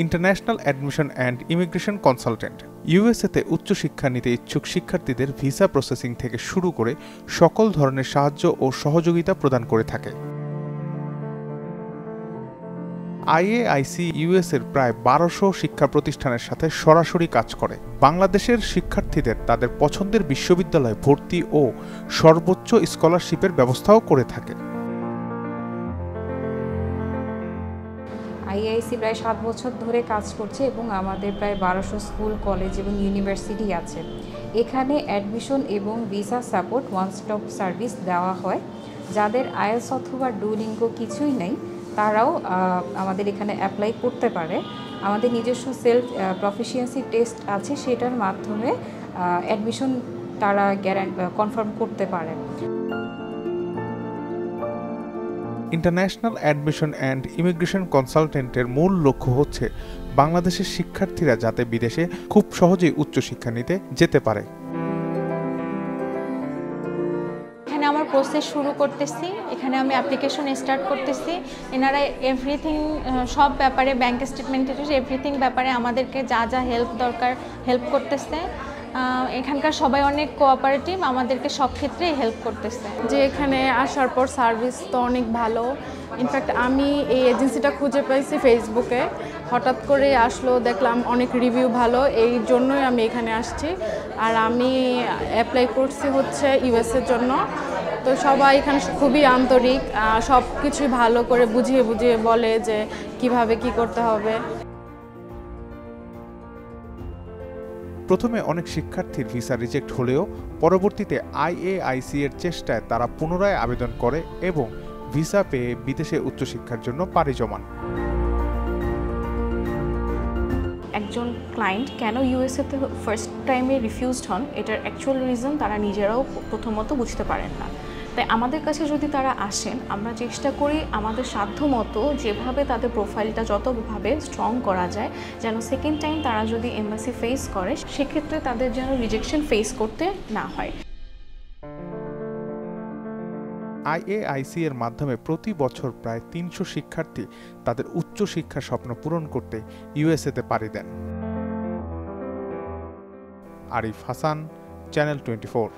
International admission and immigration consultant ইউএসএতে উচ্চশিক্ষা নিতে ইচ্ছুক শিক্ষার্থীদের ভিসা প্রসেসিং থেকে শুরু করে সকল ধরনের সাহায্য ও সহযোগিতা প্রদান করে থাকে। আইএআইসি ইউএসের প্রায় ১২০০ শিক্ষা প্রতিষ্ঠানের সাথে সরাসরি কাজ করে। বাংলাদেশের শিক্ষার্থীদের তাদের পছন্দের বিশ্ববিদ্যালয়ে ভর্তি ও সর্বোচ্চ স্কলারশিপের ব্যবস্থাও করে থাকে। আইআইসি প্রায় ৭ বছর ধরে কাজ করছে এবং আমাদের প্রায় ১২০০ স্কুল, কলেজ এবং ইউনিভার্সিটি আছে। এখানে অ্যাডমিশন এবং visa support one stop service দেওয়া হয়। যাদের আইএলটিএস অথবা ডুওলিঙ্গো কিছুই নেই তারাও আমাদের এখানে অ্যাপ্লাই করতে পারে। আমাদের নিজস্ব সেলফ প্রফিসিয়েন্সি টেস্ট আছে, সেটার মাধ্যমে অ্যাডমিশন তারা কনফার্ম করতে পারে। ইন্টারন্যাশনাল অ্যাডমিশন অ্যান্ড ইমিগ্রেশন কনসালটেন্টের মূল লক্ষ্য হচ্ছে বাংলাদেশের শিক্ষার্থীরা যাতে বিদেশে খুব সহজেই উচ্চশিক্ষা নিতে যেতে পারে। এখানে আমার প্রসেস শুরু করতেছি, এখানে আমি অ্যাপ্লিকেশন স্টার্ট করতেছি। এনারা এভরিথিং সব ব্যাপারে, ব্যাংক স্টেটমেন্ট এভরিথিং ব্যাপারে আমাদেরকে যা যা হেল্প দরকার হেল্প করতেছে। এখানকার সবাই অনেক কোঅপারেটিভ, আমাদেরকে সব ক্ষেত্রেই হেল্প করতেছে। যে এখানে আসার পর সার্ভিস তো অনেক ভালো। ইনফ্যাক্ট আমি এই এজেন্সিটা খুঁজে পাইছি ফেসবুকে, হঠাৎ করে আসলো, দেখলাম অনেক রিভিউ ভালো, এই জন্যই আমি এখানে আসছি। আর আমি অ্যাপ্লাই করছি হচ্ছে ইউএসের জন্য। তো সবাই এখানে খুবই আন্তরিক, সব কিছুই ভালো করে বুঝিয়ে বুঝিয়ে বলে যে কিভাবে কি করতে হবে। প্রথমে অনেক শিক্ষার্থীর ভিসা রিজেক্ট হলেও পরবর্তীতে আইএআইসি এর চেষ্টায় তারা পুনরায় আবেদন করে এবং ভিসা পেয়ে বিদেশে উচ্চশিক্ষার জন্য পাড়ি জমান। একজন ক্লায়েন্ট কেন ইউএসএতে ফার্স্ট টাইমে রিফিউজড হন, এটার অ্যাকচুয়াল রিজন তারা নিজেরাও প্রথমত বুঝতে পারেন না। তাই আমাদের কাছে যদি তারা আসেন, আমরা চেষ্টা করি আমাদের সাধ্য মতো যেভাবে তাদের প্রোফাইলটা যতভাবে স্ট্রং করা যায়, যেন সেকেন্ড টাইম তারা যদি এমবাসি ফেস করে সেক্ষেত্রে তাদের যেন রিজেকশন ফেস করতে না হয়। আইএআইসি এর মাধ্যমে প্রতি বছর প্রায় ৩০০ শিক্ষার্থী তাদের উচ্চশিক্ষার স্বপ্ন পূরণ করতে ইউএসএতে পাড়ি দেন। আরিফ হাসান, চ্যানেল 24।